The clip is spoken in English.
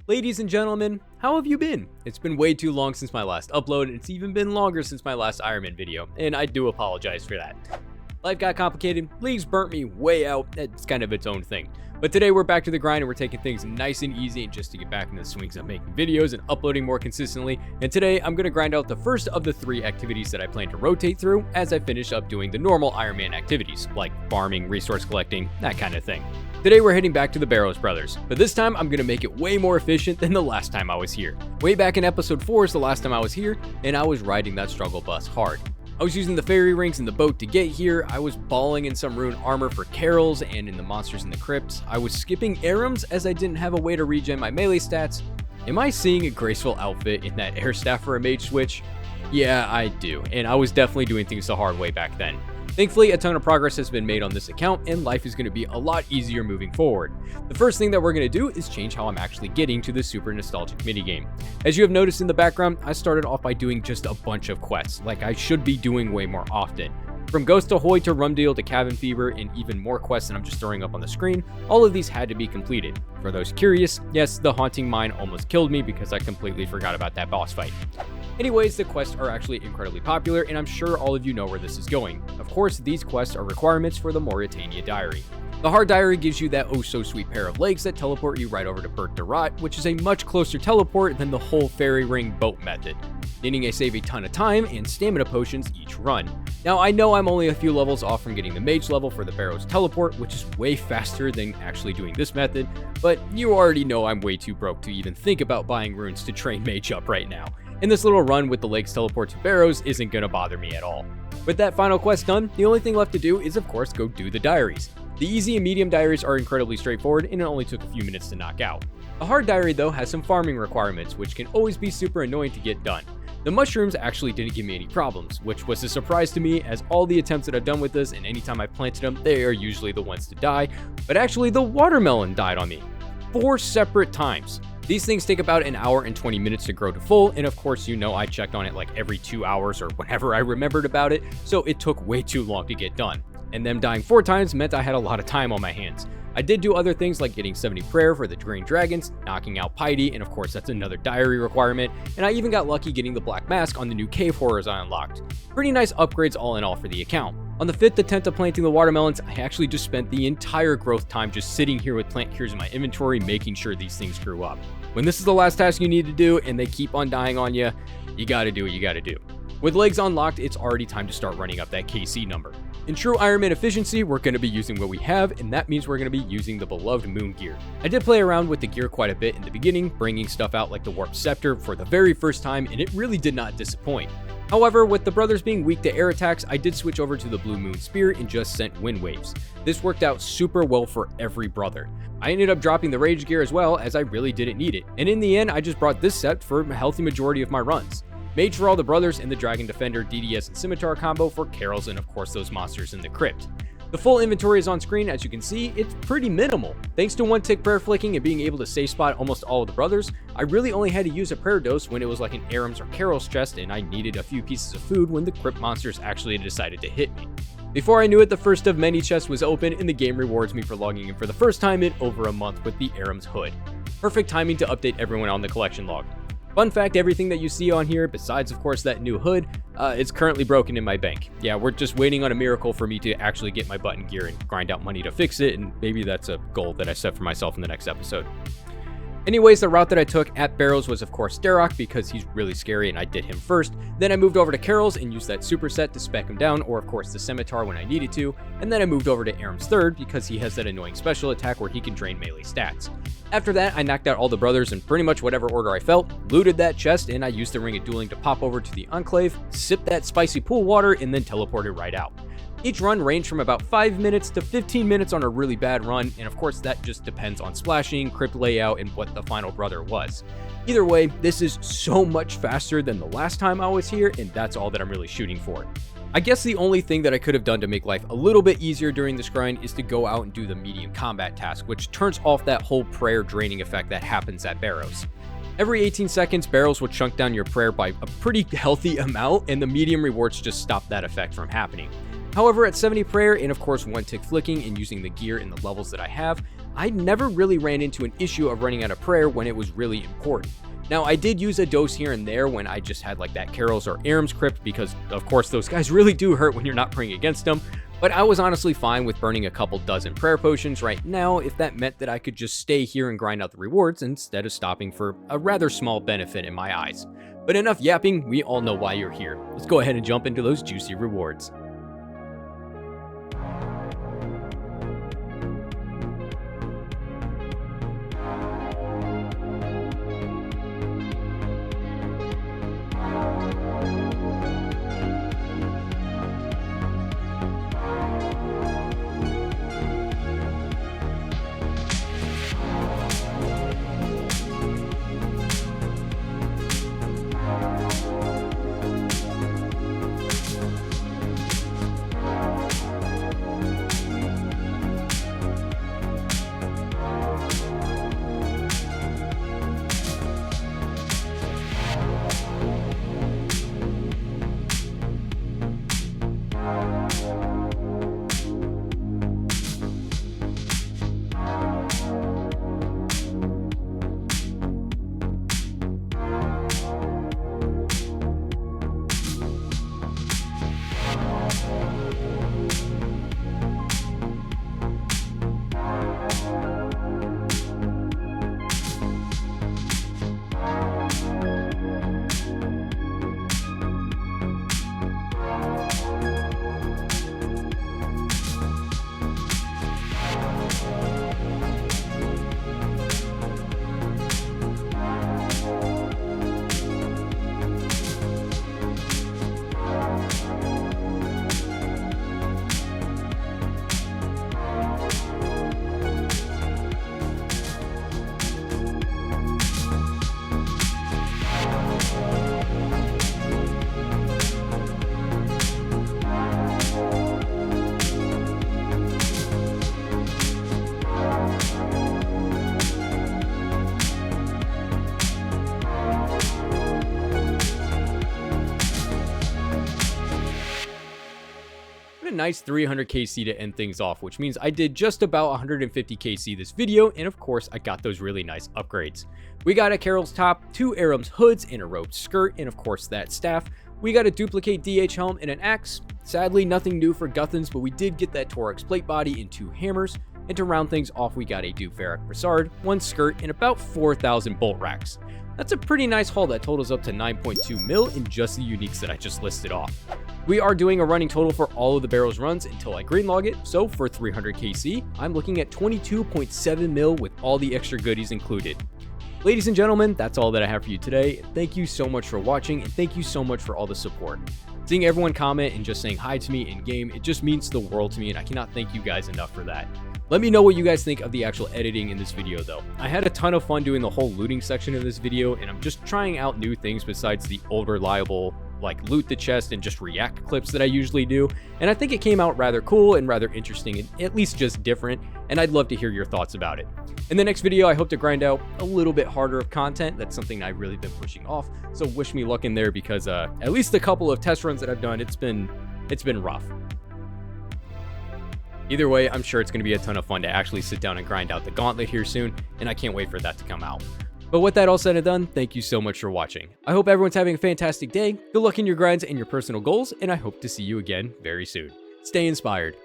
Ladies and gentlemen, how have you been? It's been way too long since my last upload, and it's even been longer since my last Ironman video, and I do apologize for that. Life got complicated, leagues burnt me way out, it's kind of its own thing. But today we're back to the grind and we're taking things nice and easy and just to get back in the swings of making videos and uploading more consistently. And today I'm going to grind out the first of the 3 activities that I plan to rotate through as I finish up doing the normal Ironman activities, like farming, resource collecting, that kind of thing. Today we're heading back to the Barrows brothers, but this time I'm going to make it way more efficient than the last time I was here. Way back in episode 4 is the last time I was here, and I was riding that struggle bus hard. I was using the fairy rings in the boat to get here, I was balling in some rune armor for Carol's and in the monsters in the crypts, I was skipping Arams as I didn't have a way to regen my melee stats. Am I seeing a graceful outfit in that air staff for a mage switch? Yeah, I do, and I was definitely doing things the hard way back then. Thankfully, a ton of progress has been made on this account, and life is going to be a lot easier moving forward. The first thing that we're going to do is change how I'm actually getting to this super nostalgic minigame. As you have noticed in the background, I started off by doing just a bunch of quests, like I should be doing way more often. From Ghost Ahoy to Rumdale to Cabin Fever and even more quests that I'm just throwing up on the screen, all of these had to be completed. For those curious, yes, the Haunting Mine almost killed me because I completely forgot about that boss fight. Anyways, the quests are actually incredibly popular, and I'm sure all of you know where this is going. Of course, these quests are requirements for the Mauritania Diary. The Hard Diary gives you that oh-so-sweet pair of legs that teleport you right over to Bert de Rot, which is a much closer teleport than the whole fairy ring boat method, meaning I save a ton of time and stamina potions each run. Now, I know I'm only a few levels off from getting the mage level for the Barrows teleport, which is way faster than actually doing this method, but you already know I'm way too broke to even think about buying runes to train mage up right now. And this little run with the legs teleport to Barrows isn't going to bother me at all. With that final quest done, the only thing left to do is of course go do the diaries. The easy and medium diaries are incredibly straightforward and it only took a few minutes to knock out. The hard diary though has some farming requirements which can always be super annoying to get done. The mushrooms actually didn't give me any problems, which was a surprise to me as all the attempts that I've done with this and anytime I've planted them, they are usually the ones to die, but actually the watermelon died on me 4 separate times. These things take about an hour and 20 minutes to grow to full, and of course you know I checked on it like every 2 hours or whenever I remembered about it, so it took way too long to get done. And them dying 4 times meant I had a lot of time on my hands. I did do other things like getting 70 prayer for the green dragons, knocking out Piety, and of course that's another diary requirement, and I even got lucky getting the black mask on the new cave horrors I unlocked. Pretty nice upgrades all in all for the account. On the 5th attempt of planting the watermelons, I actually just spent the entire growth time just sitting here with plant cures in my inventory making sure these things grew up. When this is the last task you need to do and they keep on dying on you, you gotta do what you gotta do. With legs unlocked, it's already time to start running up that KC number. In true Ironman efficiency, we're going to be using what we have, and that means we're going to be using the beloved moon gear. I did play around with the gear quite a bit in the beginning, bringing stuff out like the Warp Scepter for the very first time, and it really did not disappoint. However, with the brothers being weak to air attacks, I did switch over to the Blue Moon Spear and just sent wind waves. This worked out super well for every brother. I ended up dropping the rage gear as well as I really didn't need it, and in the end I just brought this set for a healthy majority of my runs. Mage for all the brothers and the Dragon Defender, DDS, and Scimitar combo for Carol's and of course those monsters in the crypt. The full inventory is on screen. As you can see, it's pretty minimal. Thanks to one tick prayer flicking and being able to safe spot almost all of the brothers, I really only had to use a prayer dose when it was like an Arams or Carol's chest and I needed a few pieces of food when the crypt monsters actually decided to hit me. Before I knew it, the first of many chests was open and the game rewards me for logging in for the first time in over a month with the Arams hood. Perfect timing to update everyone on the collection log. Fun fact, everything that you see on here, besides of course that new hood, is currently broken in my bank. Yeah, we're just waiting on a miracle for me to actually get my button gear and grind out money to fix it, and maybe that's a goal that I set for myself in the next episode. Anyways, the route that I took at Barrows was of course Darok because he's really scary and I did him first. Then I moved over to Carol's and used that superset to spec him down, or of course the Scimitar when I needed to. And then I moved over to Aram's third because he has that annoying special attack where he can drain melee stats. After that, I knocked out all the brothers in pretty much whatever order I felt, looted that chest, and I used the Ring of Dueling to pop over to the Enclave, sip that spicy pool water, and then teleported right out. Each run ranged from about 5 minutes to 15 minutes on a really bad run, and of course that just depends on splashing, crypt layout, and what the final brother was. Either way, this is so much faster than the last time I was here, and that's all that I'm really shooting for. I guess the only thing that I could have done to make life a little bit easier during this grind is to go out and do the medium combat task, which turns off that whole prayer draining effect that happens at Barrows. Every 18 seconds, Barrows will chunk down your prayer by a pretty healthy amount, and the medium rewards just stop that effect from happening. However, at 70 prayer and of course 1 tick flicking and using the gear in the levels that I have, I never really ran into an issue of running out of prayer when it was really important. Now, I did use a dose here and there when I just had like that Carol's or Aram's crypt, because of course those guys really do hurt when you're not praying against them, but I was honestly fine with burning a couple dozen prayer potions right now if that meant that I could just stay here and grind out the rewards instead of stopping for a rather small benefit in my eyes. But enough yapping, we all know why you're here. Let's go ahead and jump into those juicy rewards. Nice 300 KC to end things off, which means I did just about 150 KC this video, and of course I got those really nice upgrades. We got a Carol's top, 2 Aram's hoods, and a robed skirt, and of course that staff. We got a duplicate DH helm and an axe. Sadly, nothing new for Guthans, but we did get that Torax plate body and 2 hammers, and to round things off we got a Duke Varric Brassard, 1 skirt, and about 4,000 bolt racks. That's a pretty nice haul that totals up to 9.2 mil in just the uniques that I just listed off. We are doing a running total for all of the Barrows runs until I green log it, so for 300 KC, I'm looking at 22.7 mil with all the extra goodies included. Ladies and gentlemen, that's all that I have for you today. Thank you so much for watching, and thank you so much for all the support. Seeing everyone comment and just saying hi to me in game, it just means the world to me, and I cannot thank you guys enough for that. Let me know what you guys think of the actual editing in this video though. I had a ton of fun doing the whole looting section of this video, and I'm just trying out new things besides the old reliable like loot the chest and just react clips that I usually do, and I think it came out rather cool and rather interesting, and at least just different, and I'd love to hear your thoughts about it. In the next video, I hope to grind out a little bit harder of content. That's something I've really been pushing off, so wish me luck in there, because at least a couple of test runs that I've done, it's been rough. Either way, I'm sure it's going to be a ton of fun to actually sit down and grind out the gauntlet here soon, and I can't wait for that to come out. But with that all said and done, thank you so much for watching. I hope everyone's having a fantastic day, good luck in your grinds and your personal goals, and I hope to see you again very soon. Stay inspired.